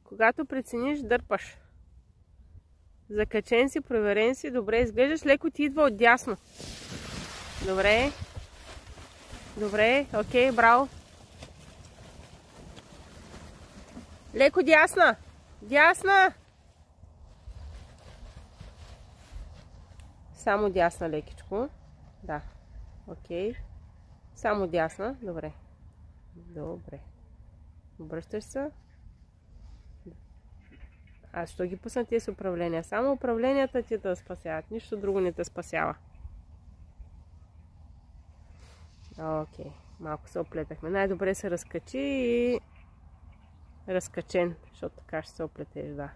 Когато прецениш, дърпаш. Закачен си, проверен си, добре изглеждаш. Леко ти идва отдясно. Добре. Добре, окей, браво. Леко дясна. Дясна. Само дясна лекичко. Да. Окей. Само дясна. Добре. Добре. Обръщаш се. Аз ще ги пусна тези с управления. Само управленията ти да спасяват. Нищо друго не те спасява. Окей. Малко се оплетахме. Най-добре се разкачи и разкачен, защото така ще се оплетеш, да.